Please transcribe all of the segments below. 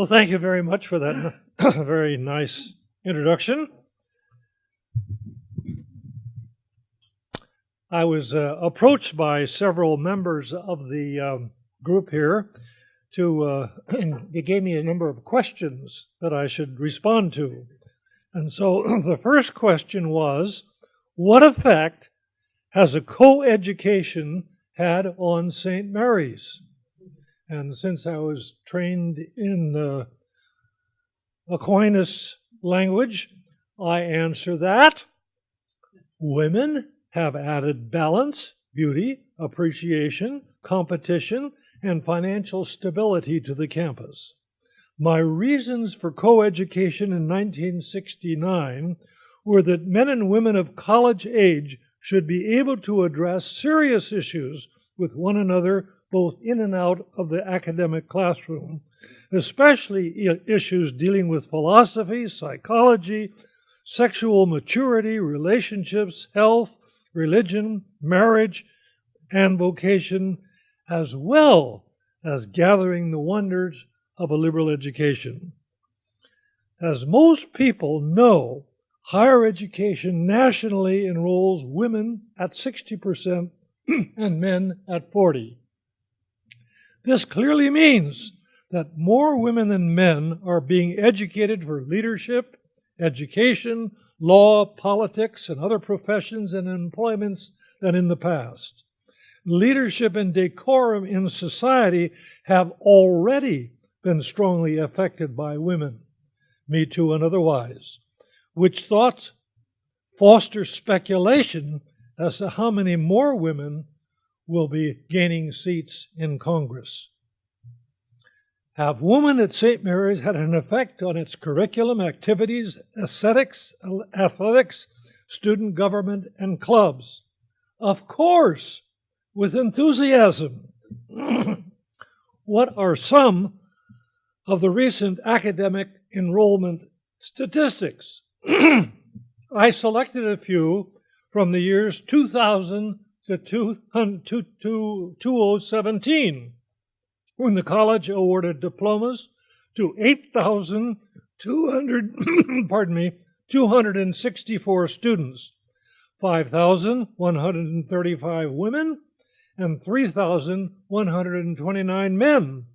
Well, thank you very much for that very nice introduction. I was approached by several members of the group here and they gave me a number of questions that I should respond to. And so the first question was, what effect has a co-education had on St. Mary's? And since I was trained in Aquinas language, I answer that women have added balance, beauty, appreciation, competition, and financial stability to the campus. My reasons for co-education in 1969 were that men and women of college age should be able to address serious issues with one another both in and out of the academic classroom, especially issues dealing with philosophy, psychology, sexual maturity, relationships, health, religion, marriage, and vocation, as well as gathering the wonders of a liberal education. As most people know, higher education nationally enrolls women at 60% and men at 40%. This clearly means that more women than men are being educated for leadership, education, law, politics, and other professions and employments than in the past. Leadership and decorum in society have already been strongly affected by women, Me Too and otherwise, which thoughts foster speculation as to how many more women will be gaining seats in Congress. Have women at St. Mary's had an effect on its curriculum, activities, aesthetics, athletics, student government, and clubs? Of course, with enthusiasm. What are some of the recent academic enrollment statistics? I selected a few from the years 2000 to 2017, when the college awarded diplomas to 264 students, 5,135 women, and 3,129 men.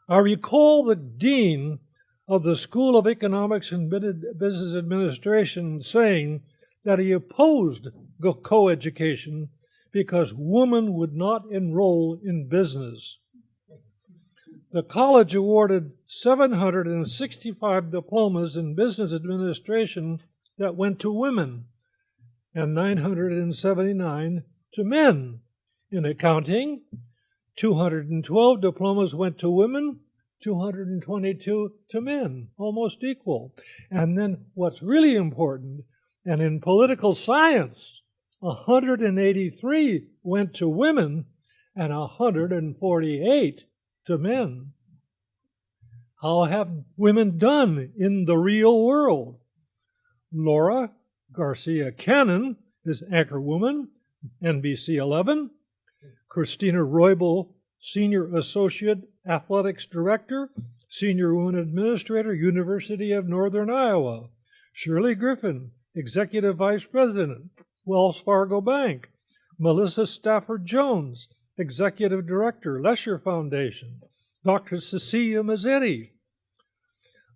I recall the dean of the School of Economics and Business Administration saying that he opposed co-education because women would not enroll in business. The college awarded 765 diplomas in business administration that went to women and 979 to men. In accounting, 212 diplomas went to women, 222 to men, almost equal. And then what's really important, and in political science, 183 went to women and 148 to men. How have women done in the real world? Laura Garcia Cannon is anchorwoman, NBC 11. Christina Roybal, Senior Associate Athletics Director, Senior Woman Administrator, University of Northern Iowa. Shirley Griffin, Executive Vice President, Wells Fargo Bank. Melissa Stafford Jones, Executive Director, Lesher Foundation. Dr. Cecilia Mazzetti,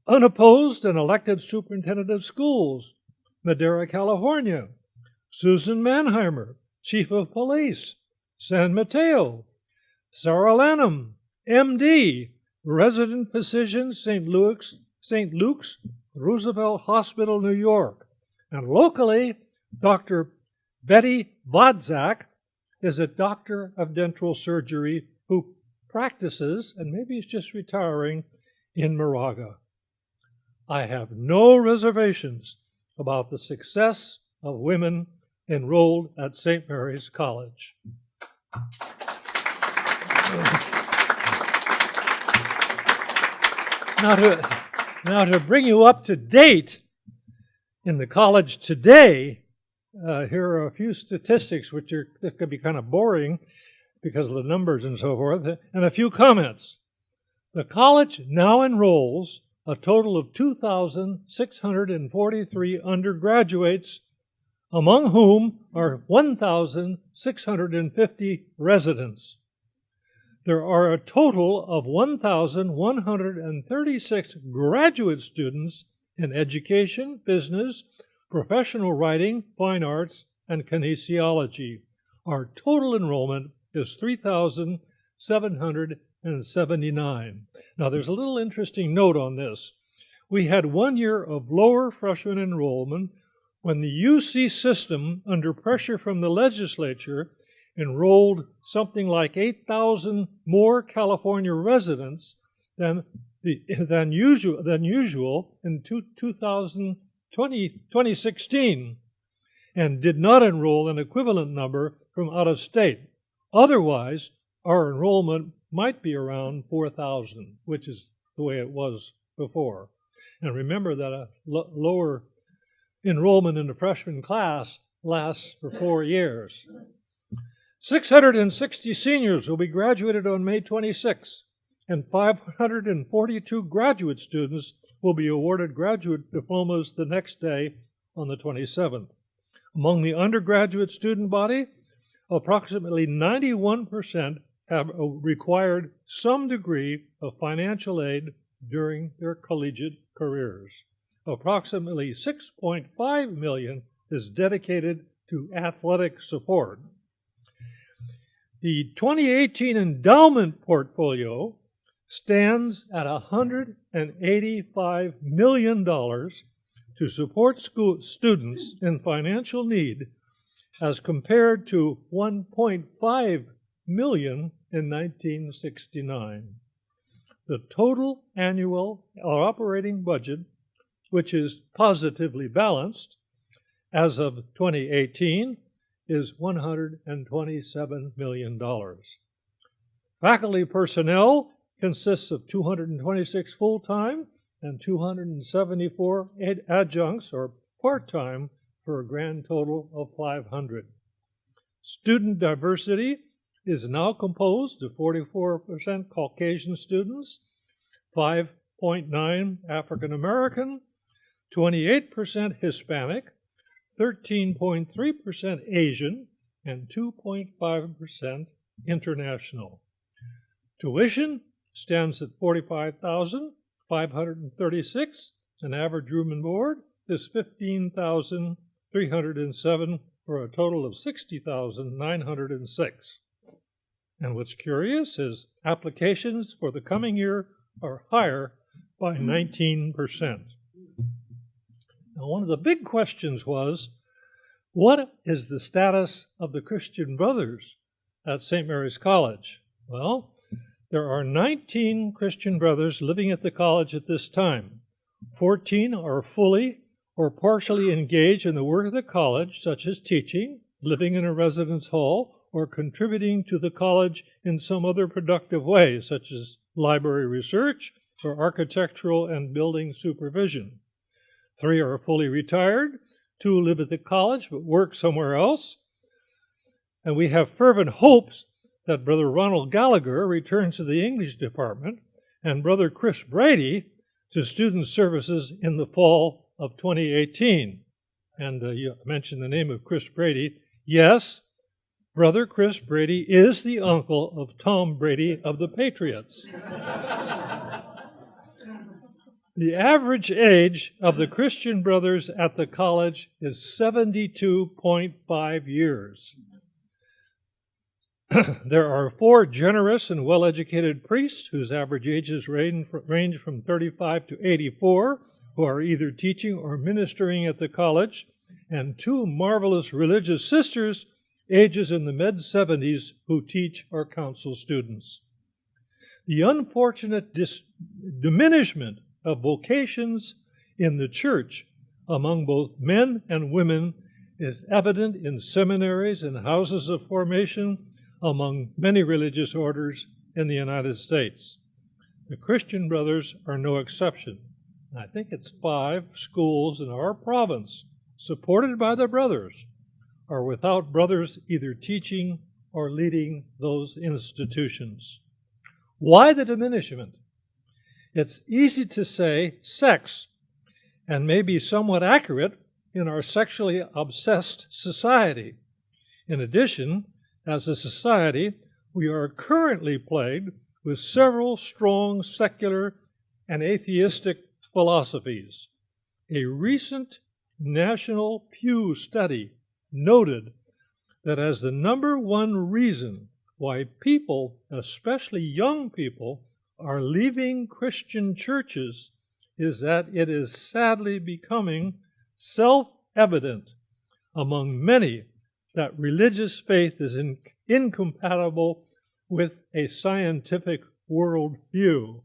unopposed and elected Superintendent of Schools, Madera, California. Susan Mannheimer, Chief of Police, San Mateo. Sarah Lanham, MD, Resident Physician, St. Luke's, Roosevelt Hospital, New York. And locally, Dr. Betty Vodzak is a doctor of dental surgery who practices, and maybe he's just retiring, in Moraga. I have no reservations about the success of women enrolled at St. Mary's College. Now to bring you up to date in the college today, here are a few statistics that could be kind of boring because of the numbers and so forth, and a few comments. The college now enrolls a total of 2,643 undergraduates, among whom are 1,650 residents. There are a total of 1,136 graduate students in education, business, professional writing, fine arts, and kinesiology. Our total enrollment is 3,779. Now, there's a little interesting note on this. We had 1 year of lower freshman enrollment when the UC system, under pressure from the legislature, enrolled something like 8,000 more California residents than usual in 2016, and did not enroll an equivalent number from out of state. Otherwise, our enrollment might be around 4,000, which is the way it was before. And remember that a lower enrollment in the freshman class lasts for 4 years. 660 seniors will be graduated on May 26, and 542 graduate students will be awarded graduate diplomas the next day on the 27th. Among the undergraduate student body, approximately 91% have required some degree of financial aid during their collegiate careers. Approximately $6.5 million is dedicated to athletic support. The 2018 endowment portfolio stands at $185 million to support school students in financial need, as compared to $1.5 million in 1969. The total annual operating budget, which is positively balanced, as of 2018, is $127 million. Faculty personnel consists of 226 full-time and 274 adjuncts or part-time, for a grand total of 500. Student diversity is now composed of 44% Caucasian students, 5.9% African American, 28% Hispanic, 13.3% Asian, and 2.5% international. Tuition stands at $45,536, and average room and board is $15,307, for a total of $60,906. And what's curious is applications for the coming year are higher by 19%. Now, one of the big questions was, what is the status of the Christian Brothers at St. Mary's College? Well, there are 19 Christian Brothers living at the college at this time. 14 are fully or partially engaged in the work of the college, such as teaching, living in a residence hall, or contributing to the college in some other productive way, such as library research or architectural and building supervision. 3 are fully retired, 2 live at the college but work somewhere else. And we have fervent hopes that Brother Ronald Gallagher returns to the English department and Brother Chris Brady to student services in the fall of 2018. And you mentioned the name of Chris Brady. Yes, Brother Chris Brady is the uncle of Tom Brady of the Patriots. The average age of the Christian Brothers at the college is 72.5 years. There are 4 generous and well-educated priests whose average ages range from 35 to 84, who are either teaching or ministering at the college, and 2 marvelous religious sisters, ages in the mid-70s, who teach or counsel students. The unfortunate diminishment of vocations in the church among both men and women is evident in seminaries and houses of formation among many religious orders in the United States. The Christian Brothers are no exception. I think it's 5 schools in our province, supported by the brothers, are without brothers either teaching or leading those institutions. Why the diminishment It's easy to say sex, and may be somewhat accurate in our sexually obsessed society. In addition, as a society, we are currently plagued with several strong secular and atheistic philosophies. A recent National Pew study noted that as the number one reason why people, especially young people, are leaving Christian churches is that it is sadly becoming self-evident among many that religious faith is incompatible with a scientific worldview.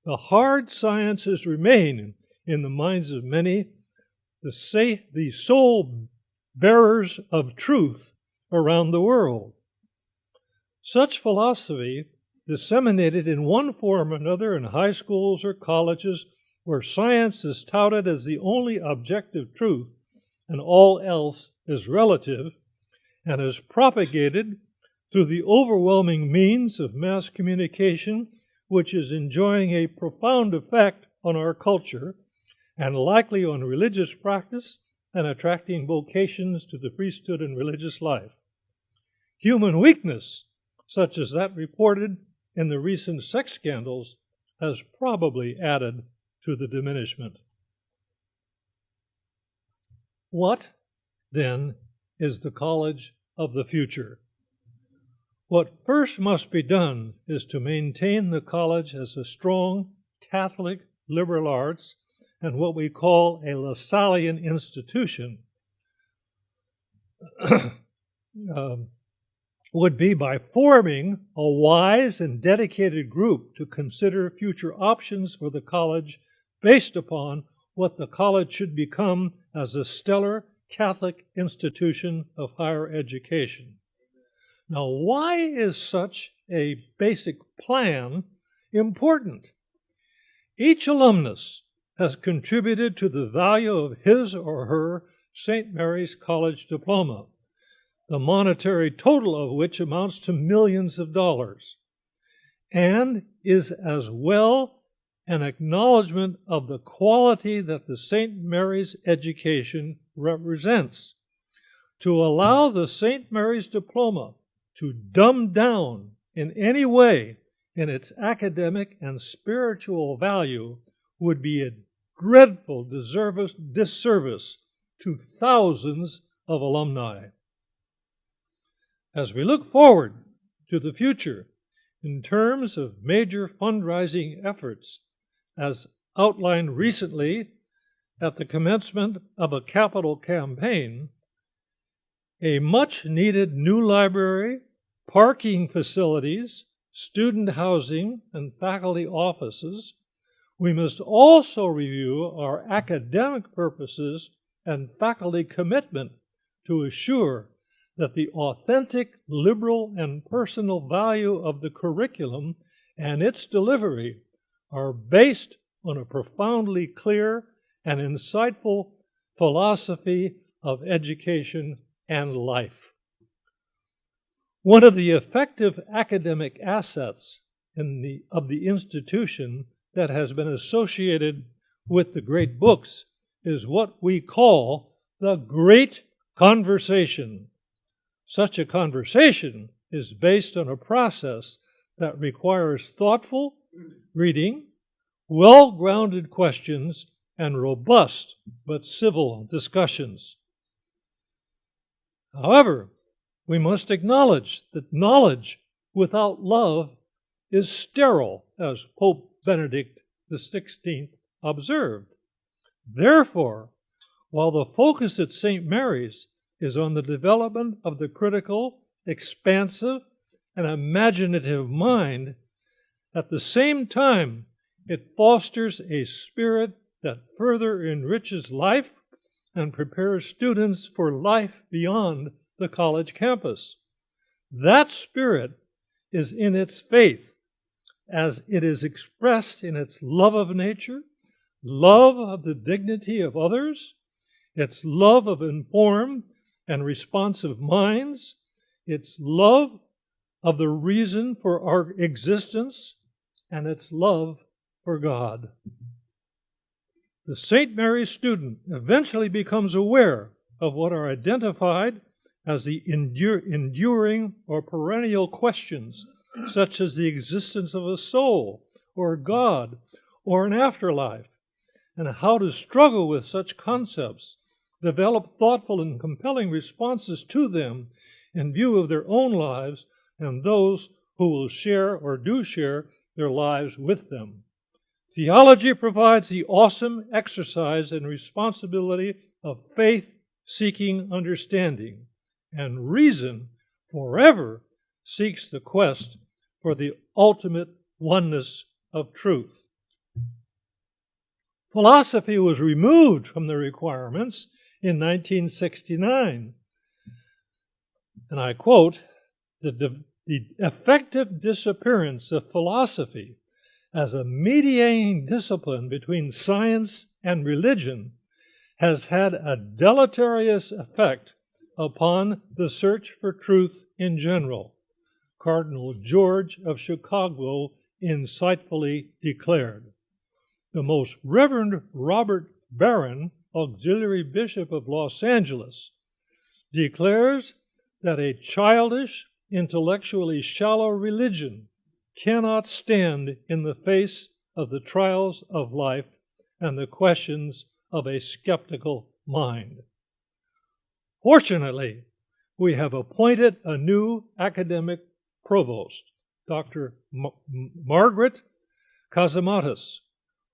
The hard sciences remain in the minds of many the sole bearers of truth around the world. Such philosophy, disseminated in one form or another in high schools or colleges, where science is touted as the only objective truth and all else is relative, and is propagated through the overwhelming means of mass communication, which is enjoying a profound effect on our culture and likely on religious practice and attracting vocations to the priesthood and religious life. Human weakness, such as that reported in the recent sex scandals, has probably added to the diminishment. What, then, is the college of the future? What first must be done is to maintain the college as a strong Catholic liberal arts and what we call a Lassallean institution would be by forming a wise and dedicated group to consider future options for the college based upon what the college should become as a stellar Catholic institution of higher education. Now, why is such a basic plan important? Each alumnus has contributed to the value of his or her St. Mary's College diploma, the monetary total of which amounts to millions of dollars, and is as well an acknowledgement of the quality that the St. Mary's education represents. To allow the St. Mary's diploma to dumb down in any way in its academic and spiritual value would be a dreadful disservice to thousands of alumni. As we look forward to the future in terms of major fundraising efforts, as outlined recently at the commencement of a capital campaign, a much-needed new library, parking facilities, student housing, and faculty offices, we must also review our academic purposes and faculty commitment to assure that the authentic, liberal, and personal value of the curriculum and its delivery are based on a profoundly clear and insightful philosophy of education and life. One of the effective academic assets of the institution that has been associated with the great books is what we call the Great Conversation. Such a conversation is based on a process that requires thoughtful reading, well-grounded questions, and robust but civil discussions. However, we must acknowledge that knowledge without love is sterile, as Pope Benedict XVI observed. Therefore, while the focus at St. Mary's is on the development of the critical, expansive, and imaginative mind, at the same time, it fosters a spirit that further enriches life and prepares students for life beyond the college campus. That spirit is in its faith, as it is expressed in its love of nature, love of the dignity of others, its love of informed and responsive minds, its love of the reason for our existence, and its love for God. The St. Mary's student eventually becomes aware of what are identified as the enduring or perennial questions, such as the existence of a soul, or God, or an afterlife, and how to struggle with such concepts, develop thoughtful and compelling responses to them in view of their own lives and those who will share or do share their lives with them. Theology provides the awesome exercise and responsibility of faith-seeking understanding, and reason forever seeks the quest for the ultimate oneness of truth. Philosophy was removed from the requirements in 1969, and I quote, the effective disappearance of philosophy as a mediating discipline between science and religion has had a deleterious effect upon the search for truth in general, Cardinal George of Chicago insightfully declared. The Most Reverend Robert Barron, Auxiliary Bishop of Los Angeles, declares that a childish, intellectually shallow religion cannot stand in the face of the trials of life and the questions of a skeptical mind. Fortunately, we have appointed a new academic provost, Dr. Margaret Casamatas,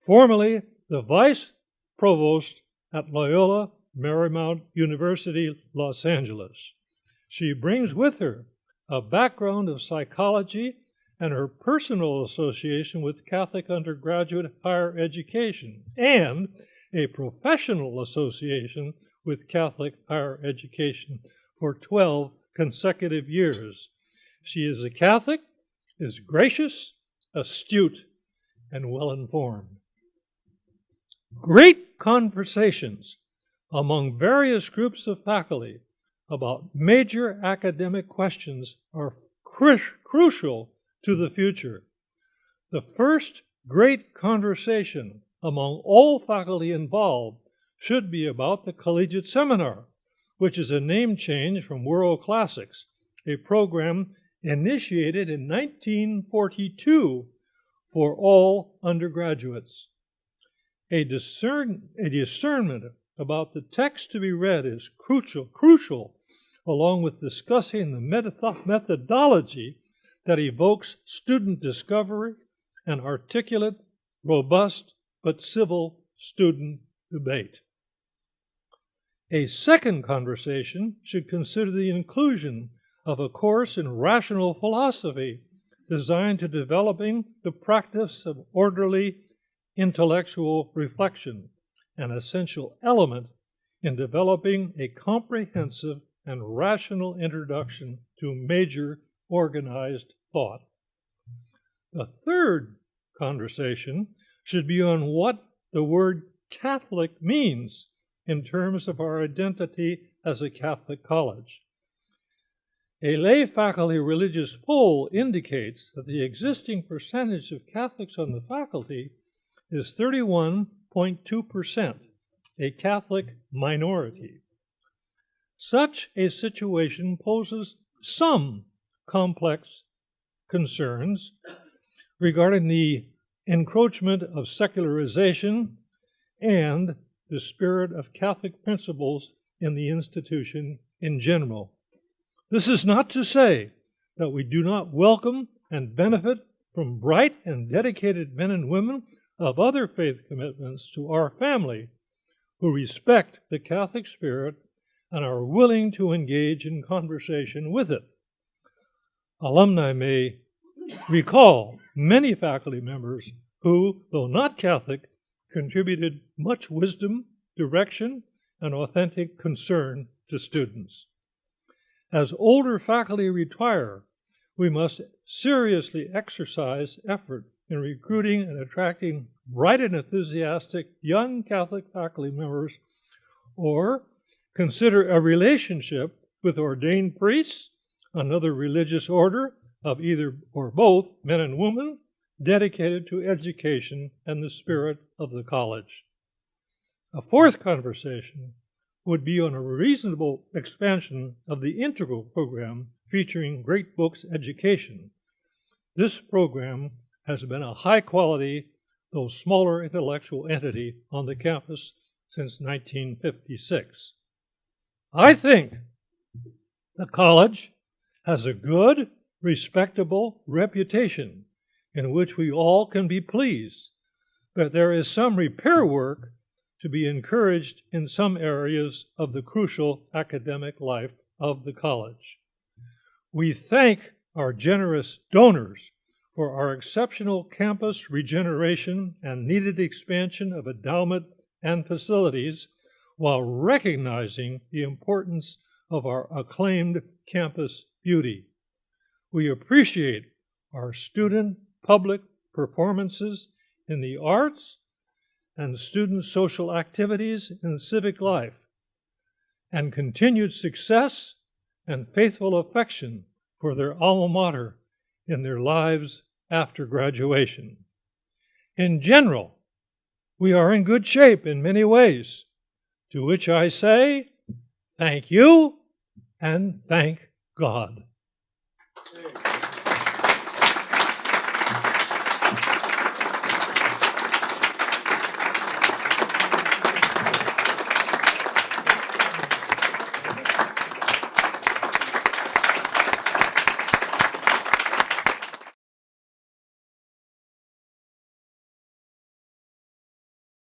formerly the vice provost at Loyola Marymount University, Los Angeles. She brings with her a background of psychology and her personal association with Catholic undergraduate higher education, and a professional association with Catholic higher education for 12 consecutive years. She is a Catholic, is gracious, astute, and well-informed. Great conversations among various groups of faculty about major academic questions are crucial to the future. The first great conversation among all faculty involved should be about the Collegiate Seminar, which is a name change from World Classics, a program initiated in 1942 for all undergraduates. A discernment about the text to be read is crucial, along with discussing the methodology that evokes student discovery and articulate, robust, but civil student debate. A second conversation should consider the inclusion of a course in rational philosophy designed to developing the practice of orderly intellectual reflection, an essential element in developing a comprehensive and rational introduction to major organized thought. The third conversation should be on what the word Catholic means in terms of our identity as a Catholic college. A lay faculty religious poll indicates that the existing percentage of Catholics on the faculty is 31.2%, a Catholic minority. Such a situation poses some complex concerns regarding the encroachment of secularization and the spirit of Catholic principles in the institution in general. This is not to say that we do not welcome and benefit from bright and dedicated men and women of other faith commitments to our family who respect the Catholic spirit and are willing to engage in conversation with it. Alumni may recall many faculty members who, though not Catholic, contributed much wisdom, direction, and authentic concern to students. As older faculty retire, we must seriously exercise effort in recruiting and attracting bright and enthusiastic young Catholic faculty members, or consider a relationship with ordained priests, another religious order of either or both men and women, dedicated to education and the spirit of the college. A fourth conversation would be on a reasonable expansion of the integral program featuring Great Books education. This program has been a high-quality, though smaller intellectual entity on the campus since 1956. I think the college has a good, respectable reputation in which we all can be pleased, but there is some repair work to be encouraged in some areas of the crucial academic life of the college. We thank our generous donors for our exceptional campus regeneration and needed expansion of endowment and facilities, while recognizing the importance of our acclaimed campus beauty. We appreciate our student public performances in the arts and student social activities in civic life, and continued success and faithful affection for their alma mater in their lives after graduation. In general, we are in good shape in many ways, to which I say, thank you and thank God.